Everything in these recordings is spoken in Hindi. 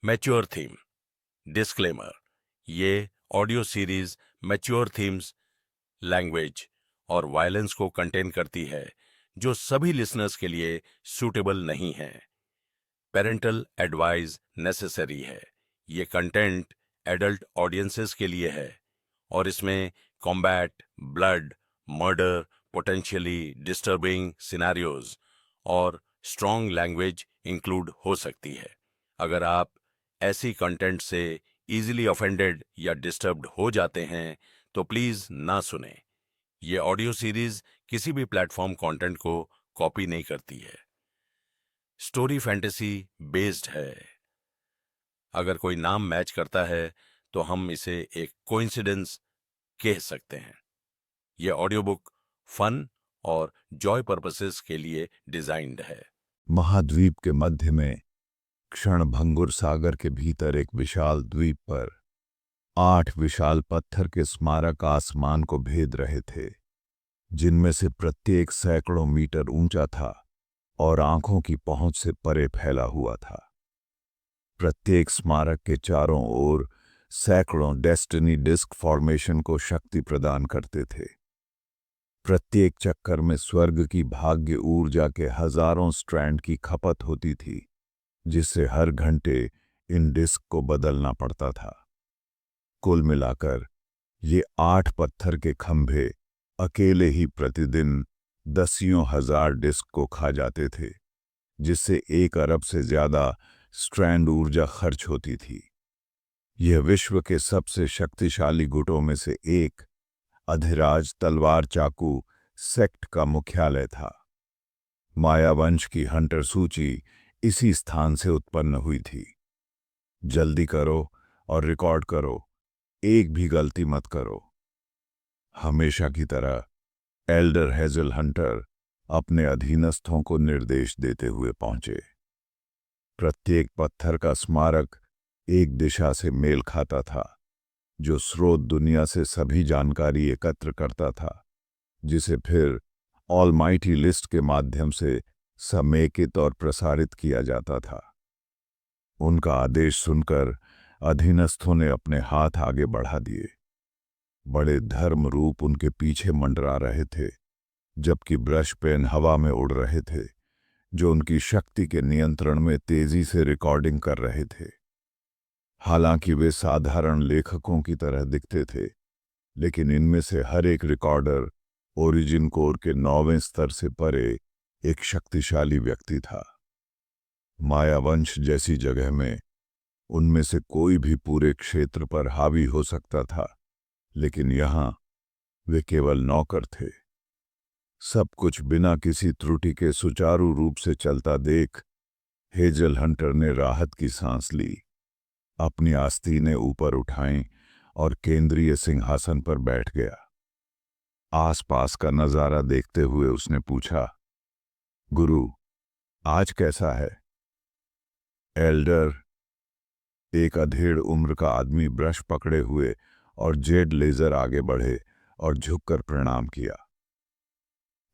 Mature theme. डिस्क्लेमर, ये audio series mature themes, language और वायलेंस को कंटेन करती है जो सभी लिसनर्स के लिए सूटेबल नहीं है। पेरेंटल एडवाइस नेसेसरी है। ये कंटेंट एडल्ट ऑडियंसेस के लिए है और इसमें combat, blood, murder, potentially disturbing scenarios और स्ट्रॉन्ग लैंग्वेज इंक्लूड हो सकती है। अगर आप ऐसी कंटेंट से इजीली ऑफेंडेड या डिस्टर्ब्ड हो जाते हैं तो प्लीज ना सुने। ये ऑडियो सीरीज किसी भी प्लेटफॉर्म कंटेंट को कॉपी नहीं करती है। स्टोरी फैंटेसी बेस्ड है। अगर कोई नाम मैच करता है तो हम इसे एक कोइंसिडेंस कह सकते हैं। यह ऑडियो बुक फन और जॉय पर्पसेस के लिए डिजाइन्ड है। महाद्वीप के मध्य में क्षणभंगुर सागर के भीतर एक विशाल द्वीप पर 8 विशाल पत्थर के स्मारक आसमान को भेद रहे थे, जिनमें से प्रत्येक सैकड़ों मीटर ऊंचा था और आंखों की पहुंच से परे फैला हुआ था। प्रत्येक स्मारक के चारों ओर सैकड़ों डेस्टिनी डिस्क फॉर्मेशन को शक्ति प्रदान करते थे। प्रत्येक चक्कर में स्वर्ग की भाग्य ऊर्जा के हजारों स्ट्रैंड की खपत होती थी, जिससे हर घंटे इन डिस्क को बदलना पड़ता था। कुल मिलाकर ये 8 पत्थर के खंभे अकेले ही प्रतिदिन दसियों हजार डिस्क को खा जाते थे, जिससे 1 अरब से ज्यादा स्ट्रैंड ऊर्जा खर्च होती थी। यह विश्व के सबसे शक्तिशाली गुटों में से एक, अधिराज तलवार चाकू सेक्ट का मुख्यालय था। मायावंश की हंटर सूची इसी स्थान से उत्पन्न हुई थी। जल्दी करो और रिकॉर्ड करो, एक भी गलती मत करो। हमेशा की तरह एल्डर हेजल हंटर अपने अधीनस्थों को निर्देश देते हुए पहुंचे। प्रत्येक पत्थर का स्मारक एक दिशा से मेल खाता था, जो स्रोत दुनिया से सभी जानकारी एकत्र करता था, जिसे फिर ऑलमाइटी लिस्ट के माध्यम से समेकित और प्रसारित किया जाता था। उनका आदेश सुनकर अधीनस्थों ने अपने हाथ आगे बढ़ा दिए। बड़े धर्म रूप उनके पीछे मंडरा रहे थे, जबकि ब्रश पेन हवा में उड़ रहे थे, जो उनकी शक्ति के नियंत्रण में तेजी से रिकॉर्डिंग कर रहे थे। हालांकि वे साधारण लेखकों की तरह दिखते थे, लेकिन इनमें से हर एक रिकॉर्डर ओरिजिन कोर के 9वें स्तर से परे एक शक्तिशाली व्यक्ति था। मायावंश जैसी जगह में उनमें से कोई भी पूरे क्षेत्र पर हावी हो सकता था, लेकिन यहां वे केवल नौकर थे। सब कुछ बिना किसी त्रुटि के सुचारू रूप से चलता देख हेजल हंटर ने राहत की सांस ली। अपनी आस्तीनें ऊपर उठाईं और केंद्रीय सिंहासन पर बैठ गया। आसपास का नजारा देखते हुए उसने पूछा, गुरु, आज कैसा है? एल्डर, एक अधेड़ उम्र का आदमी ब्रश पकड़े हुए और जेड लेजर आगे बढ़े और झुककर प्रणाम किया।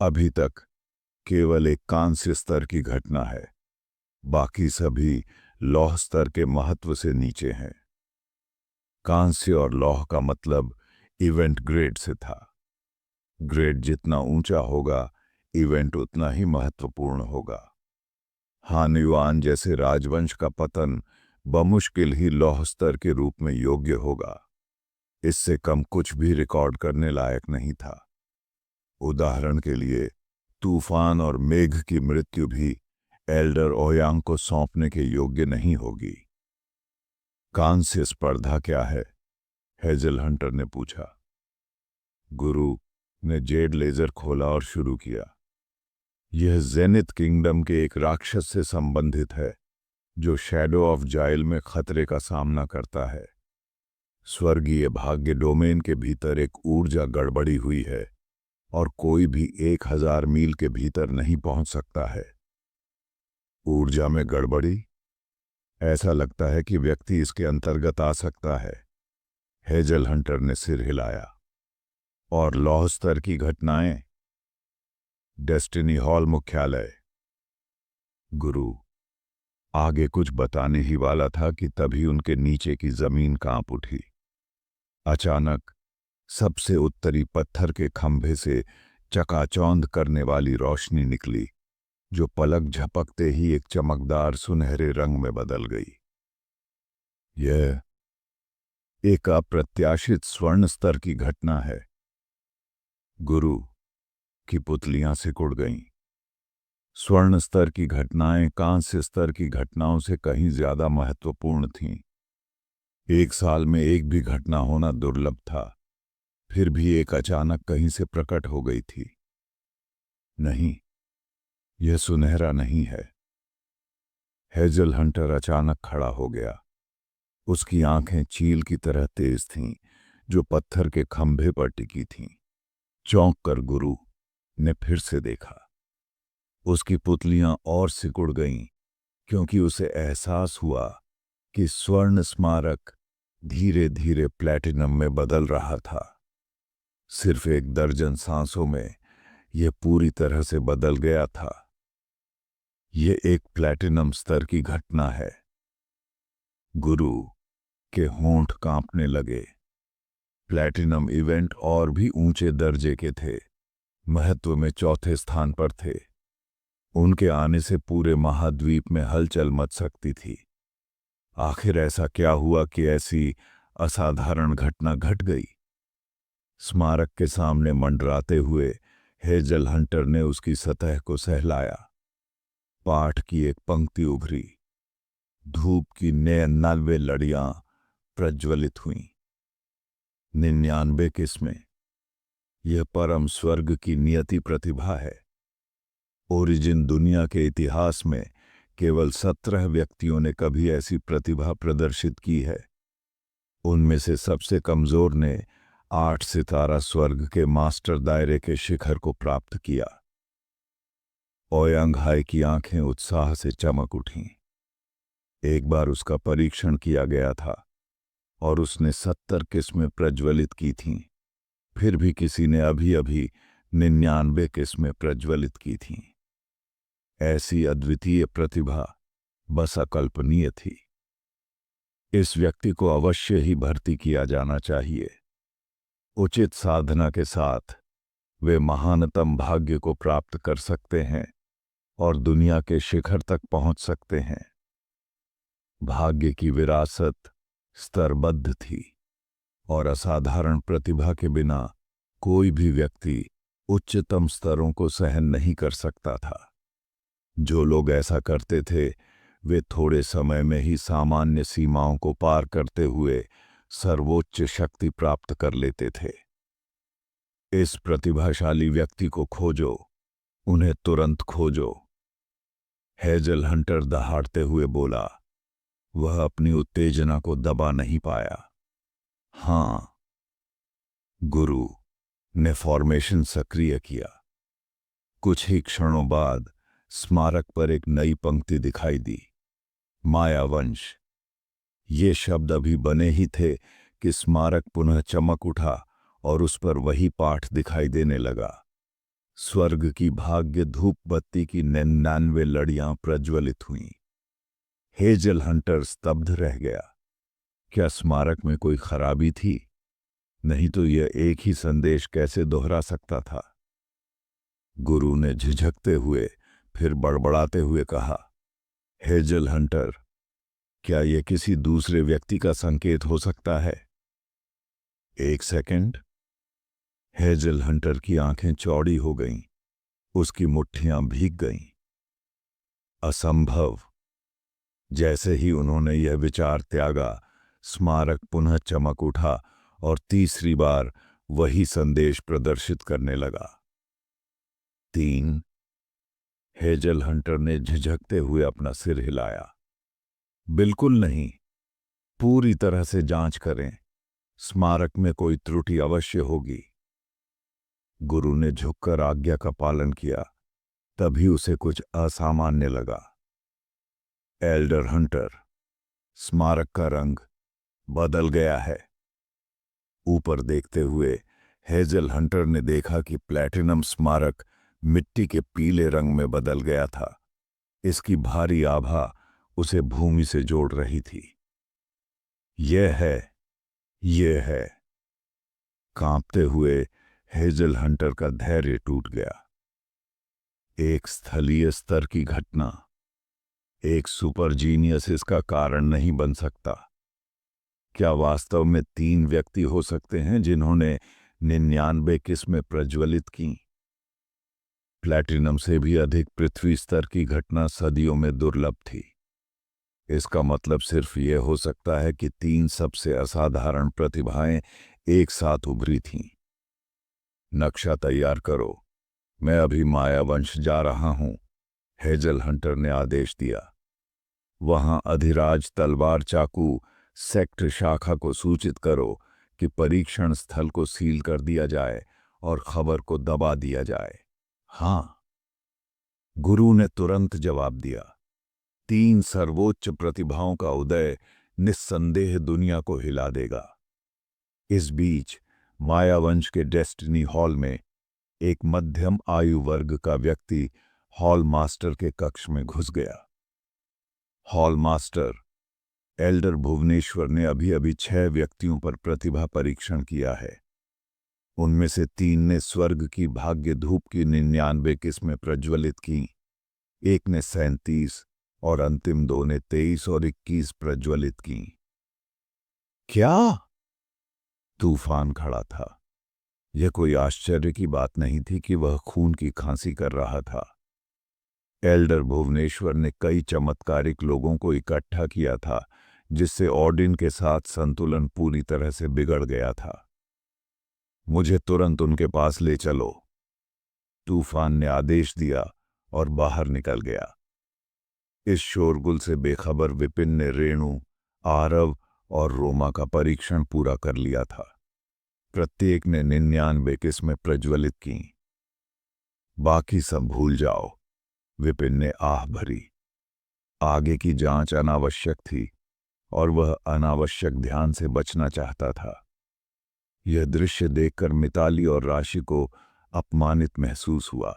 अभी तक केवल एक कांस्य स्तर की घटना है, बाकी सभी लौह स्तर के महत्व से नीचे हैं। कांस्य और लौह का मतलब इवेंट ग्रेड से था। ग्रेड जितना ऊंचा होगा, इवेंट उतना ही महत्वपूर्ण होगा। हान युआन जैसे राजवंश का पतन बमुश्किल ही लौह स्तर के रूप में योग्य होगा। इससे कम कुछ भी रिकॉर्ड करने लायक नहीं था। उदाहरण के लिए, तूफान और मेघ की मृत्यु भी एल्डर ओयांग को सौंपने के योग्य नहीं होगी। कांस्य स्पर्धा क्या है? हेजल हंटर ने पूछा। गुरु ने जेड लेजर खोला और शुरू किया। यह जेनिथ किंगडम के एक राक्षस से संबंधित है, जो शैडो ऑफ जाइल में खतरे का सामना करता है। स्वर्गीय भाग्य डोमेन के भीतर एक ऊर्जा गड़बड़ी हुई है और कोई भी 1000 मील के भीतर नहीं पहुंच सकता है। ऊर्जा में गड़बड़ी? ऐसा लगता है कि व्यक्ति इसके अंतर्गत आ सकता है। हेजल हंटर ने सिर हिलाया। और लौह स्तर की घटनाएं? डेस्टिनी हॉल मुख्यालय। गुरु, आगे कुछ बताने ही वाला था कि तभी उनके नीचे की जमीन कांप उठी। अचानक सबसे उत्तरी पत्थर के खंभे से चकाचौंध करने वाली रोशनी निकली, जो पलक झपकते ही एक चमकदार सुनहरे रंग में बदल गई। यह एक अप्रत्याशित स्वर्ण स्तर की घटना है। गुरु की पुतलियां सिकुड़ गईं। स्वर्ण स्तर की घटनाएं कांस्य स्तर की घटनाओं से कहीं ज्यादा महत्वपूर्ण थीं। एक साल में एक भी घटना होना दुर्लभ था, फिर भी एक अचानक कहीं से प्रकट हो गई थी। नहीं, यह सुनहरा नहीं है। हेजल हंटर अचानक खड़ा हो गया। उसकी आंखें चील की तरह तेज थीं, जो पत्थर के खंभे पर टिकी थीं। चौंक कर गुरु ने फिर से देखा। उसकी पुतलियां और सिकुड़ गईं, क्योंकि उसे एहसास हुआ कि स्वर्ण स्मारक धीरे धीरे प्लैटिनम में बदल रहा था। सिर्फ एक दर्जन सांसों में यह पूरी तरह से बदल गया था। यह एक प्लैटिनम स्तर की घटना है। गुरु के होंठ कांपने लगे। प्लैटिनम इवेंट और भी ऊंचे दर्जे के थे, महत्व में चौथे स्थान पर थे। उनके आने से पूरे महाद्वीप में हलचल मच सकती थी। आखिर ऐसा क्या हुआ कि ऐसी असाधारण घटना घट गई? स्मारक के सामने मंडराते हुए हेजल हंटर ने उसकी सतह को सहलाया। पाठ की एक पंक्ति उभरी। धूप की 99 लड़ियां प्रज्वलित हुईं। 99 किस्में। यह परम स्वर्ग की नियति प्रतिभा है। ओरिजिन दुनिया के इतिहास में केवल 17 व्यक्तियों ने कभी ऐसी प्रतिभा प्रदर्शित की है। उनमें से सबसे कमजोर ने 8 सितारा स्वर्ग के मास्टर दायरे के शिखर को प्राप्त किया। ओयांग हाई की आंखें उत्साह से चमक उठीं। एक बार उसका परीक्षण किया गया था और उसने 70 किस्में प्रज्वलित की थीं। फिर भी किसी ने अभी अभी 99 किस्में प्रज्वलित की थीं। ऐसी अद्वितीय प्रतिभा बस अकल्पनीय थी। इस व्यक्ति को अवश्य ही भर्ती किया जाना चाहिए। उचित साधना के साथ वे महानतम भाग्य को प्राप्त कर सकते हैं और दुनिया के शिखर तक पहुंच सकते हैं। भाग्य की विरासत स्तरबद्ध थी और असाधारण प्रतिभा के बिना कोई भी व्यक्ति उच्चतम स्तरों को सहन नहीं कर सकता था। जो लोग ऐसा करते थे वे थोड़े समय में ही सामान्य सीमाओं को पार करते हुए सर्वोच्च शक्ति प्राप्त कर लेते थे। इस प्रतिभाशाली व्यक्ति को खोजो, उन्हें तुरंत खोजो। हेजल हंटर दहाड़ते हुए बोला। वह अपनी उत्तेजना को दबा नहीं पाया। हां। गुरु ने फॉर्मेशन सक्रिय किया। कुछ ही क्षणों बाद स्मारक पर एक नई पंक्ति दिखाई दी। मायावंश। ये शब्द अभी बने ही थे कि स्मारक पुनः चमक उठा और उस पर वही पाठ दिखाई देने लगा। स्वर्ग की भाग्य धूप बत्ती की 99 लड़ियां प्रज्वलित हुईं। हेजल हंटर स्तब्ध रह गया। क्या स्मारक में कोई खराबी थी? नहीं तो यह एक ही संदेश कैसे दोहरा सकता था? गुरु ने झिझकते हुए फिर बड़बड़ाते हुए कहा, हेजल हंटर, क्या यह किसी दूसरे व्यक्ति का संकेत हो सकता है? एक सेकंड। हेजल हंटर की आंखें चौड़ी हो गईं। उसकी मुट्ठियां भीग गईं। असंभव। जैसे ही उन्होंने यह विचार त्यागा, स्मारक पुनः चमक उठा और तीसरी बार वही संदेश प्रदर्शित करने लगा। 3। हेजल हंटर ने झिझकते हुए अपना सिर हिलाया। बिल्कुल नहीं। पूरी तरह से जांच करें। स्मारक में कोई त्रुटि अवश्य होगी। गुरु ने झुककर आज्ञा का पालन किया। तभी उसे कुछ असामान्य लगा। एल्डर हंटर, स्मारक का रंग बदल गया है। ऊपर देखते हुए हेजल हंटर ने देखा कि प्लैटिनम स्मारक मिट्टी के पीले रंग में बदल गया था। इसकी भारी आभा उसे भूमि से जोड़ रही थी। यह है। कांपते हुए हेजल हंटर का धैर्य टूट गया। एक स्थलीय स्तर की घटना, एक सुपर जीनियस इसका कारण नहीं बन सकता। क्या वास्तव में 3 व्यक्ति हो सकते हैं जिन्होंने 99 किस्में प्रज्वलित की? प्लैटिनम से भी अधिक पृथ्वी स्तर की घटना सदियों में दुर्लभ थी। इसका मतलब सिर्फ यह हो सकता है कि 3 सबसे असाधारण प्रतिभाएं एक साथ उभरी थीं। नक्शा तैयार करो, मैं अभी मायावंश जा रहा हूं, हेजल हंटर ने आदेश दिया। वहां अधिराज तलवार चाकू सेक्टर शाखा को सूचित करो कि परीक्षण स्थल को सील कर दिया जाए और खबर को दबा दिया जाए। हां, गुरु ने तुरंत जवाब दिया। 3 सर्वोच्च प्रतिभाओं का उदय निस्संदेह दुनिया को हिला देगा। इस बीच मायावंश के डेस्टिनी हॉल में एक मध्यम आयु वर्ग का व्यक्ति हॉल मास्टर के कक्ष में घुस गया। हॉल मास्टर एल्डर भुवनेश्वर ने अभी अभी 6 व्यक्तियों पर प्रतिभा परीक्षण किया है। उनमें से 3 ने स्वर्ग की भाग्य धूप की 99 किस्में प्रज्वलित की, एक ने 37 और अंतिम 2 ने 23 और 21 प्रज्वलित की। क्या? तूफान खड़ा था। यह कोई आश्चर्य की बात नहीं थी कि वह खून की खांसी कर रहा था। एल्डर भुवनेश्वर ने कई चमत्कारिक लोगों को इकट्ठा किया था, जिससे ऑडिन के साथ संतुलन पूरी तरह से बिगड़ गया था। मुझे तुरंत उनके पास ले चलो, तूफान ने आदेश दिया और बाहर निकल गया। इस शोरगुल से बेखबर विपिन ने रेणु, आरव और रोमा का परीक्षण पूरा कर लिया था। प्रत्येक ने 99 किस्में प्रज्वलित की। बाकी सब भूल जाओ, विपिन ने आह भरी। आगे की जांच अनावश्यक थी और वह अनावश्यक ध्यान से बचना चाहता था। यह दृश्य देखकर मिताली और राशि को अपमानित महसूस हुआ।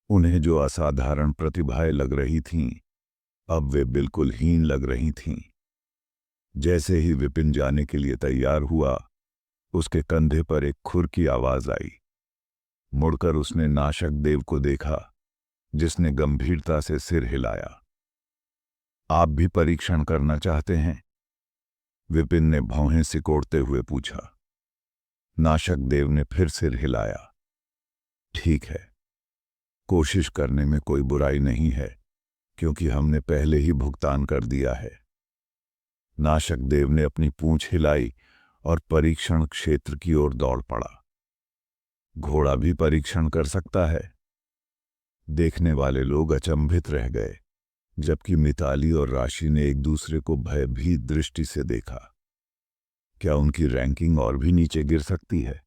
उन्हें जो असाधारण प्रतिभाएं लग रही थीं, अब वे बिल्कुल हीन लग रही थीं। जैसे ही विपिन जाने के लिए तैयार हुआ, उसके कंधे पर एक खुर की आवाज आई। मुड़कर उसने नाशक देव को देखा, जिसने गंभीरता से सिर हिलाया। आप भी परीक्षण करना चाहते हैं? विपिन ने भौहें सिकोड़ते हुए पूछा। नाशक देव ने फिर सिर हिलाया। ठीक है, कोशिश करने में कोई बुराई नहीं है, क्योंकि हमने पहले ही भुगतान कर दिया है। नाशक देव ने अपनी पूंछ हिलाई और परीक्षण क्षेत्र की ओर दौड़ पड़ा। घोड़ा भी परीक्षण कर सकता है? देखने वाले लोग अचंभित रह गए, जबकि मिताली और राशि ने एक दूसरे को भयभीत दृष्टि से देखा। क्या उनकी रैंकिंग और भी नीचे गिर सकती है?